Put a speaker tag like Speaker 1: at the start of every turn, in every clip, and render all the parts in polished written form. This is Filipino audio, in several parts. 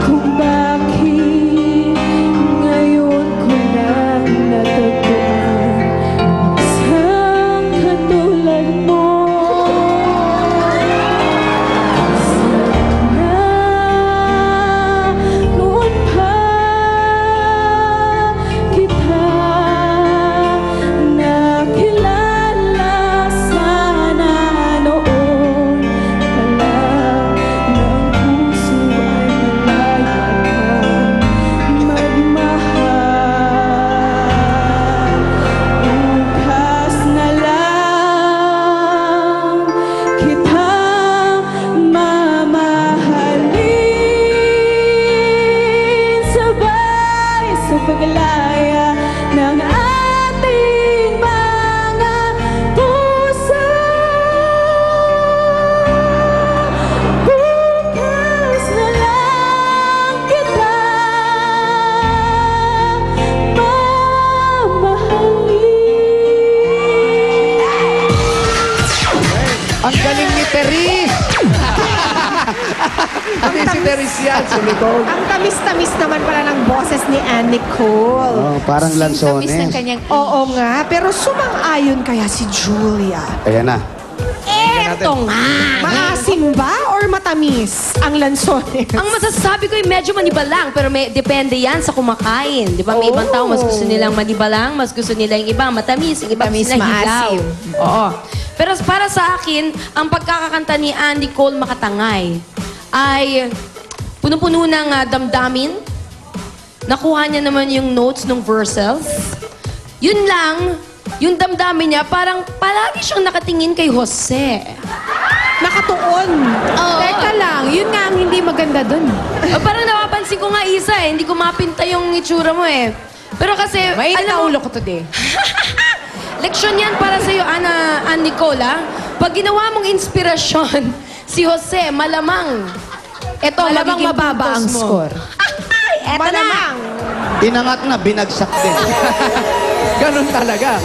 Speaker 1: Kung bakit ngayon ko lang natagpuan isang katulad mo. Sana noon pa kita nakilala, sana noon pa lang ng puso ay malayan magmahal. Bukas na lang kitang mamahalin, sabay sa paglaya ng ating mga puso. Bukas na lang kita mamahalin.
Speaker 2: Ang galing ni Teris! Hindi si Teris yan, si Nicole.
Speaker 3: Ang tamis-tamis naman pala ng boses ni Ann Nicole.
Speaker 4: Oh, parang
Speaker 5: Tamis ng
Speaker 4: lansones.
Speaker 5: kanyang
Speaker 3: Oo nga, pero sumang-ayon kaya si Julia.
Speaker 4: Ayan na.
Speaker 3: Eto nga! Maasim ba or matamis ang lansones?
Speaker 5: Ang masasabi ko ay medyo manibalang, pero may depende yan sa kumakain. Di ba? May ibang tao, mas gusto nilang manibalang, mas gusto nila yung iba matamis, yung iba
Speaker 3: Matamis,
Speaker 5: gusto nila hilaw.
Speaker 3: maasim.
Speaker 5: Oo. Pero para sa akin, ang pagkakakanta ni Ann Nicole Makatangay ay puno-puno ng damdamin. Nakuha niya naman yung notes ng verses. Yun lang, yung damdamin niya, parang palagi siyang nakatingin kay Jose.
Speaker 3: Nakatuon.
Speaker 5: Oo.
Speaker 3: Teka lang, yun nga ang hindi maganda dun.
Speaker 5: Parang napapansin ko nga isa eh. Hindi ko mapinta yung itsura mo eh. Pero kasi,
Speaker 3: May
Speaker 5: alam mo,
Speaker 3: ulo ko today.
Speaker 5: leksyon yan para sa'yo, Ann Nicola. Pag ginawa mong inspirasyon, si Jose, malamang. Eto,
Speaker 3: Malamang
Speaker 5: magiging
Speaker 3: mababa ang
Speaker 5: puntos mo.
Speaker 3: score.
Speaker 5: Eto
Speaker 3: Malamang.
Speaker 4: Inangat na, binagsak din.
Speaker 2: Ganun talaga.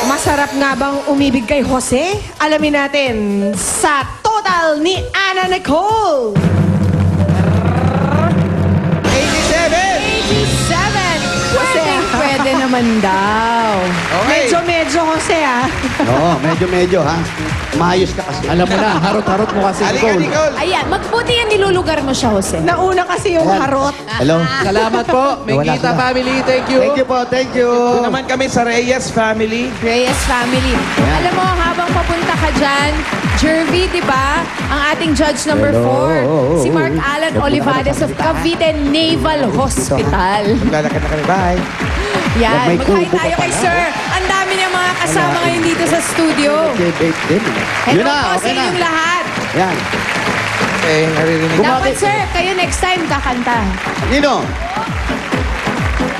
Speaker 3: Masarap nga bang umibig kay Jose? Alamin natin sa total ni Anna Nicole.
Speaker 2: 87!
Speaker 3: 87! Jose, pwede naman daw.
Speaker 2: Okay.
Speaker 3: Medyo, Jose, ah.
Speaker 4: Oo, medyo-medyo ha. Maayos ka kasi.
Speaker 2: Alam mo na, harot-harot mo kasi, Nicole.
Speaker 5: Ayan, magbuti yan nilulugar mo siya, Jose.
Speaker 3: Nauna kasi yung
Speaker 4: Ayan.
Speaker 3: harot.
Speaker 4: Hello?
Speaker 2: Salamat po,
Speaker 4: Nawala
Speaker 2: Mengita
Speaker 4: sila.
Speaker 2: family. Thank you.
Speaker 4: Thank you po, thank you.
Speaker 6: Ito naman kami sa Reyes family.
Speaker 7: Reyes family. Alam mo, habang papunta ka dyan, Jervy, di ba? Ang ating judge number
Speaker 4: Hello.
Speaker 7: 4, si Mark Alan Olivares of Cavite Naval Hospital.
Speaker 6: Maglalakad na kami. Bye.
Speaker 7: Yan,
Speaker 4: May
Speaker 7: mag-hi
Speaker 4: kubo
Speaker 7: tayo
Speaker 4: pa
Speaker 7: kay
Speaker 4: pala.
Speaker 7: Sir. Ang dami niya mga kasama
Speaker 4: Wala.
Speaker 7: ngayon dito sa studio.
Speaker 4: Okay, bait din.
Speaker 7: Hello
Speaker 4: Yun na,
Speaker 7: po sa
Speaker 4: okay na.
Speaker 7: inyong lahat.
Speaker 4: Yan.
Speaker 6: Okay, naririnig.
Speaker 7: Dapat, sir, kayo next time kakanta.
Speaker 4: Nino?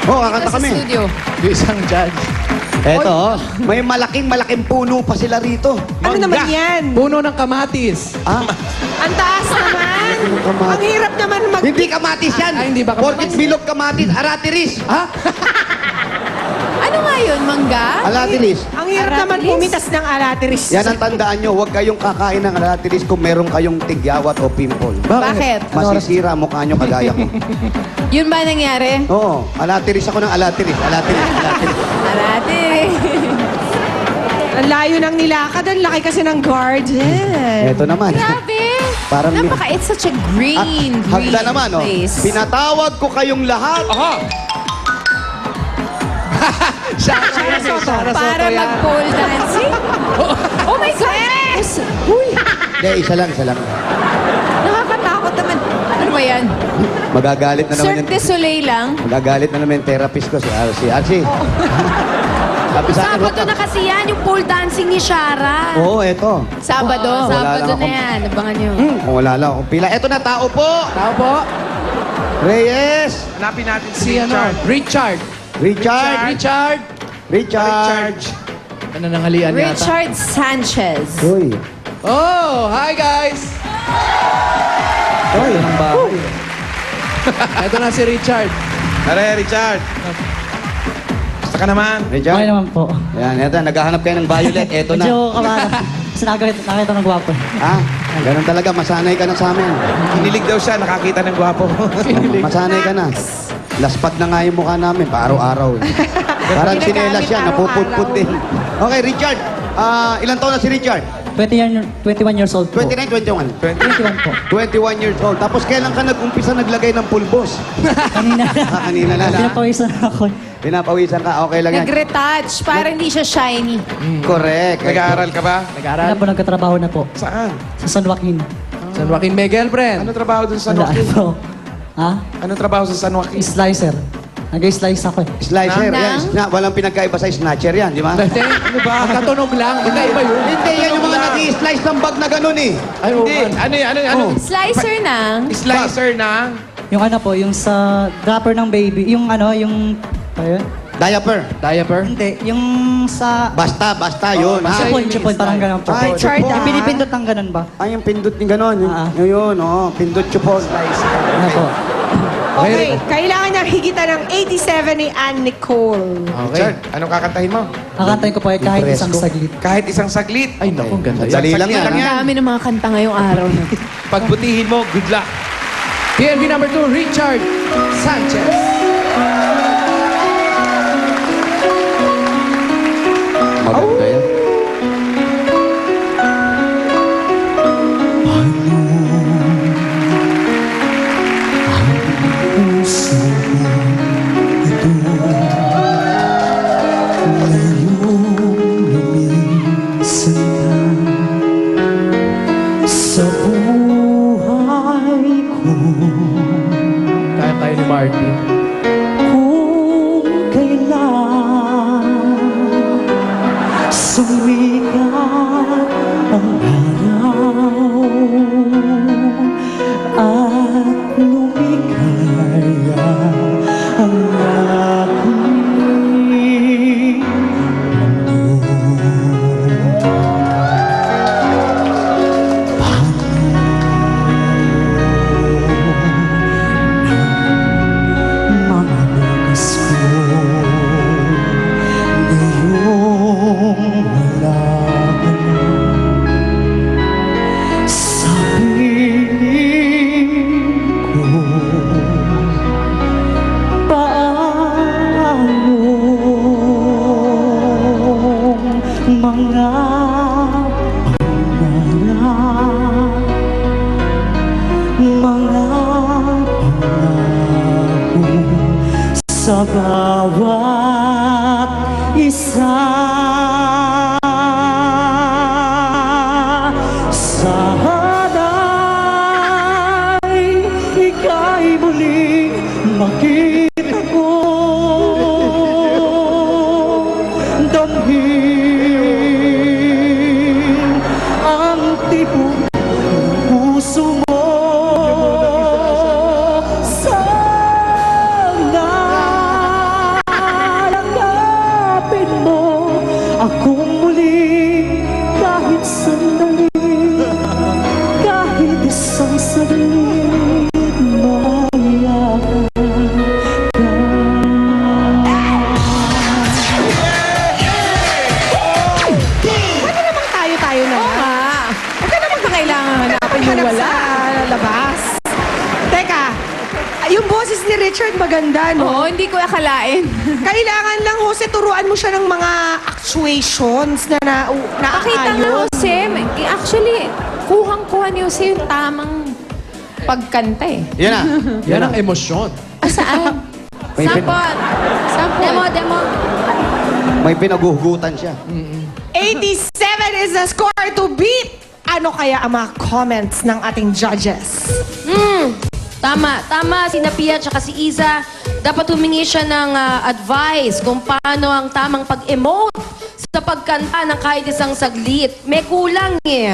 Speaker 4: Oh, kakanta
Speaker 7: Dito sa
Speaker 4: kami.
Speaker 7: studio.
Speaker 2: Yung isang judge.
Speaker 4: Eto, oh, may malaking puno pa sila rito.
Speaker 3: Ano naman yan?
Speaker 2: Puno ng kamatis.
Speaker 4: Ah,
Speaker 3: Ang taas naman.
Speaker 4: kamatis.
Speaker 3: Ang hirap naman mag...
Speaker 4: hindi kamatis yan.
Speaker 2: Ay, hindi ba kamatis?
Speaker 4: Porkit bilog kamatis, aratiris.
Speaker 2: Ha?
Speaker 7: Ano nga yun, mangga?
Speaker 4: Aratiris.
Speaker 3: Ang hirap naman
Speaker 7: Aratilis?
Speaker 3: pumitas ng alatiris.
Speaker 4: Yan ang tandaan nyo, huwag kayong kakain ng aratiris kung meron kayong tigyawat o pimple.
Speaker 7: Bakit?
Speaker 4: Masisira mukha nyo kagaya ko.
Speaker 7: Yun ba nangyari?
Speaker 4: Oo, alatiris ako ng alatiris. Alatiris.
Speaker 7: Arate.
Speaker 3: Ang layo ng nilakad. Ang laki kasi ng garden.
Speaker 4: Eto naman.
Speaker 7: Grabe.
Speaker 4: Parang
Speaker 7: It's such a green
Speaker 4: Hagda naman, oh.
Speaker 7: place.
Speaker 4: Pinatawag ko kayong lahat.
Speaker 2: Shara Soto.
Speaker 7: Para mag-pole dancing? Oh my God! Uy!
Speaker 4: Hindi, isa lang.
Speaker 7: Nakakatakot naman. Ano ba yan?
Speaker 4: Magagalit na naman
Speaker 7: Cirque du Soleil lang?
Speaker 4: Magagalit na naman yung therapist ko, si Archie. Archie. Sabi sa akin,
Speaker 5: Sabado na kasi yan, yung pole dancing ni Shara.
Speaker 4: Oo, eto.
Speaker 7: Sabado.
Speaker 5: Oo, Sabado
Speaker 4: lang
Speaker 5: na
Speaker 4: akong-
Speaker 5: yan. Abangan nyo.
Speaker 4: Kung wala lang akong pila. Eto na, tao po.
Speaker 2: Tao po.
Speaker 4: Reyes.
Speaker 6: Hanapin natin
Speaker 2: Si ano? Richard.
Speaker 4: Richard.
Speaker 6: Richard.
Speaker 2: Ano nanghalian yata?
Speaker 7: Richard Sanchez.
Speaker 4: Uy.
Speaker 2: Oh, hi guys!
Speaker 4: Uy, ang bahay.
Speaker 2: Ito na si Richard.
Speaker 6: Are, Richard. Basta ka naman.
Speaker 4: Richard.
Speaker 8: Okay naman po.
Speaker 4: Yan, eto. Naghahanap kayo ng violet. Eto na.
Speaker 8: Medyo kamara. Kasi nakakita ng gwapo.
Speaker 4: Ah, ganun talaga. Masanay ka na sa amin.
Speaker 6: Kinilig daw siya, nakakita ng gwapo.
Speaker 4: Masanay ka na. Laspag na nga yung mukha namin, pa-araw-araw. Parang sinelas siya, napuputput din. Okay, Richard. Ilang taon na si Richard?
Speaker 8: 21 years old po.
Speaker 4: 29, 21?
Speaker 8: 21 po.
Speaker 4: 21 years old. Tapos kailan ka nag-umpisa naglagay ng pulbos?
Speaker 8: Kanina.
Speaker 4: Kanina na lang.
Speaker 8: Pinapawisan ako.
Speaker 4: Pinapawisan ka, okay lang yan.
Speaker 7: Nag-retouch para hindi siya shiny.
Speaker 4: Correct.
Speaker 6: Nag-aaral ka ba?
Speaker 2: Nag-aaral?
Speaker 8: Kaya po nagkatrabaho na po.
Speaker 6: Saan?
Speaker 8: Sa San Joaquin.
Speaker 2: San Joaquin may girlfriend.
Speaker 6: Ano trabaho dun sa San
Speaker 8: Wala
Speaker 6: Joaquin?
Speaker 8: po. Ha?
Speaker 6: Ano trabaho sa San Joaquin?
Speaker 8: Slicer. Nag-slice ako eh.
Speaker 4: Slicer,
Speaker 7: Nang?
Speaker 4: yan. Walang pinagkaiba sa snatcher yan, di ba?
Speaker 2: Hindi. Ano ba? Magkatunog lang. Magkaiba yun.
Speaker 4: Hindi, yan yung mga nag-i-slice ng bag na ganun eh.
Speaker 2: Ay, oo.
Speaker 6: Hindi. Ano?
Speaker 7: Slicer na.
Speaker 6: Slicer na.
Speaker 8: Yung ano po, yung sa dropper ng baby. Yung ano, yung... Ayun?
Speaker 4: Diaper.
Speaker 2: Diaper?
Speaker 8: Hindi, yung sa...
Speaker 4: Basta, yun.
Speaker 2: Basta
Speaker 4: ha?
Speaker 2: yun.
Speaker 8: Chupon, parang ganun po.
Speaker 4: Ay,
Speaker 3: Richard,
Speaker 4: chupon.
Speaker 8: Yung pinipindot ng ganun ba?
Speaker 4: Ay, yung pindot yung gano'n.
Speaker 8: Ah.
Speaker 4: Yun, pindot chupon.
Speaker 8: Ano po?
Speaker 3: Okay, kailangan niya higitan ng 87 ni Ann Nicole.
Speaker 2: Okay.
Speaker 6: Richard, anong kakantahin mo?
Speaker 8: Kakantahin ko po ay kahit isang
Speaker 4: Presko.
Speaker 8: saglit.
Speaker 6: Kahit isang saglit.
Speaker 2: Ay, naku, ganda yan.
Speaker 4: Dali lang
Speaker 6: Saglit
Speaker 4: yan.
Speaker 6: lang
Speaker 7: Ang
Speaker 6: yan.
Speaker 7: dami ng mga kanta ngayong araw na.
Speaker 6: Pagbutihin mo, good luck.
Speaker 2: PNB number 2, Richard Sanchez.
Speaker 4: Maganda yan.
Speaker 8: Sa buhay ko,
Speaker 2: Kaya ni Martin.
Speaker 8: kung kailan sumikat ang araw at lumikaya ang aking mga bukas ko ngayong wala ka na sa piling ko. Paano mga pangarap, mga pangako sa bawat isa. Sana'y ika'y muling makita ko, damhin ang tibok ng puso mo. Sana langapin mo akong muli kahit sandali, kahit isang saglit mayayaman ka.
Speaker 3: Pwede namang tayo-tayo na
Speaker 7: Oo
Speaker 3: lang.
Speaker 7: nga. Huwag ka naman kailangan hanapin yung
Speaker 3: Hanap
Speaker 7: wala.
Speaker 3: sa labas. Teka, yung boses ni Richard maganda, no?
Speaker 7: Oo, hindi ko akalain.
Speaker 3: Kailangan lang, Jose, turuan mo siya ng mga actuations na
Speaker 7: Pakita nga,
Speaker 3: naaayon.
Speaker 7: Jose. Actually, kuhang-kuha ni Jose yung tamang pagkanta eh.
Speaker 4: Yan na.
Speaker 2: Yan ang emosyon.
Speaker 7: Saan?
Speaker 4: May pin-
Speaker 5: Sample.
Speaker 7: Sample.
Speaker 5: Demo.
Speaker 4: May pinaguhugutan siya.
Speaker 3: 87 is the score to beat. Ano kaya ang mga comments ng ating judges?
Speaker 5: Tama. Sina Pia at si Iza, dapat humingi siya ng advice kung paano ang tamang pag-emote sa pagkanta ng kahit isang saglit. May kulang eh.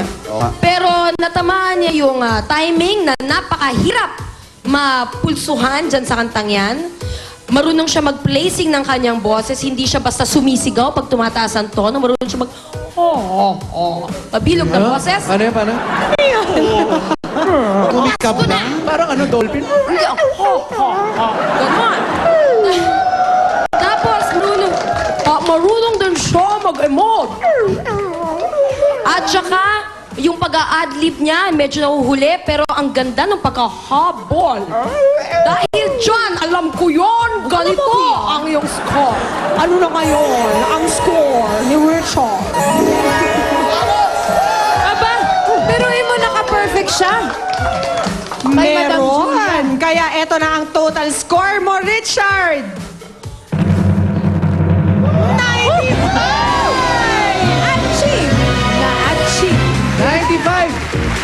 Speaker 5: Pero natamaan niya yung timing na napakahirap mapulsuhan dyan sa kantang yan. Marunong siya mag-placing ng kanyang boses. Hindi siya basta sumisigaw pag tumataas ang tono. Marunong siya pabilog ng boses.
Speaker 2: Paano yan? Paano?
Speaker 5: Kumikap na.
Speaker 2: Parang ano, dolphin?
Speaker 5: Hindi ako. Ganon. Tapos, marunong din siya mag-emote. At saka, yung pag-a-adlib niya, medyo nahuhuli, pero ang ganda ng pagkahabol. Dahil dyan, alam ko yon, ganito ang iyong score.
Speaker 3: Ano na ngayon ang score ni Richard?
Speaker 7: Aba, pero mo naka-perfect siya. Kay Madam Julia.
Speaker 3: Meron. Kaya eto na ang total score mo, Richard. 95!
Speaker 7: Achieve! Na-achieve.
Speaker 2: 95!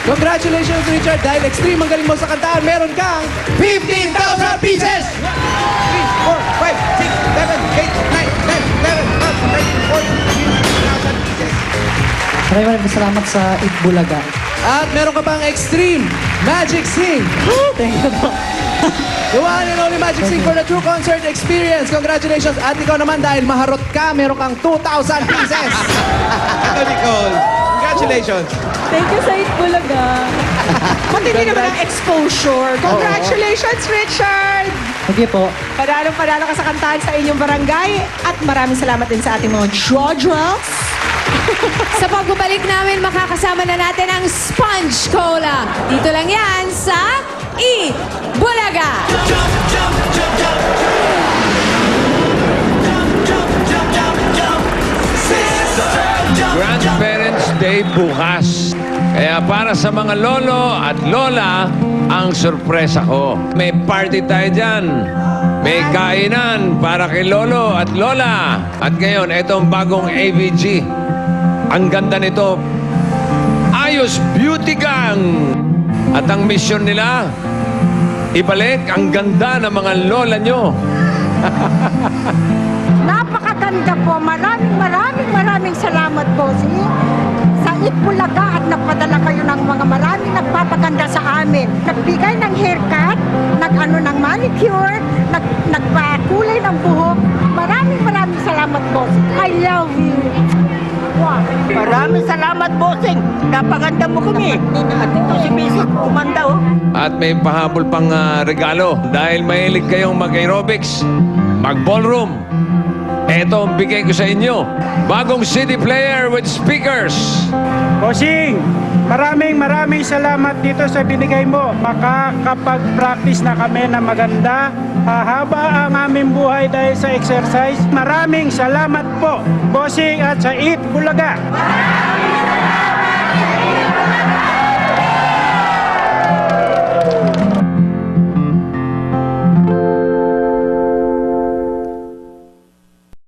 Speaker 2: Congratulations, Richard. Dahil extreme ang galing mo sa kantaan, meron kang
Speaker 6: 15,000 pieces! 3, 4, 5, 6, 7, 8, 9, 10, 11, 12, 13, 14, 15,000 pieces.
Speaker 8: Maraming salamat sa Itbulaga.
Speaker 2: At meron ka pang extreme Magic Sing.
Speaker 8: Thank you po.
Speaker 2: The one and only Magic Sing for the true concert experience. Congratulations. At ikaw naman dahil maharot ka, meron kang 2,000 pieces.
Speaker 6: Ito, Nicole. Congratulations.
Speaker 1: Thank you sa Itbulaga.
Speaker 3: Matindi naman ang exposure. Congratulations, Richard!
Speaker 8: Sige po.
Speaker 3: Panalo ka sa kantahan sa inyong barangay. At maraming salamat din sa ating mga judges.
Speaker 7: Sa pagbabalik namin, makakasama na natin ang Sponge Cola. Dito lang yan sa Bulaga.
Speaker 9: Grandparents Day bukas. Kaya para sa mga lolo at lola, ang sorpresa ko. May party tayo dyan. May kainan para kay lolo at lola. At ngayon, itong bagong AVG. Ang ganda nito. Ayos Beauty Gang. At ang mission nila, ibalik ang ganda ng mga lola nyo.
Speaker 10: Napakaganda po. Maraming salamat po sa Itbulaga at nagpadala kayo ng mga maraming nagpapaganda sa amin. Nagbigay ng haircut, ng manicure, nagpakulay ng buhok. Maraming salamat po. I love you. Wow. Maraming salamat, bossing. Napaganda mo kami. At ito si Mrs. Kumanda, oh.
Speaker 9: At may pahabol pang regalo dahil mahilig kayong mag-aerobics, mag-ballroom. Ito ang bigay ko sa inyo. Bagong CD player with speakers.
Speaker 11: Bossing, maraming salamat dito sa binigay mo. Makakapag-practice na kami na maganda. Hahaba ang aming buhay dahil sa exercise. Maraming salamat po, Bossing at sa Itbulaga.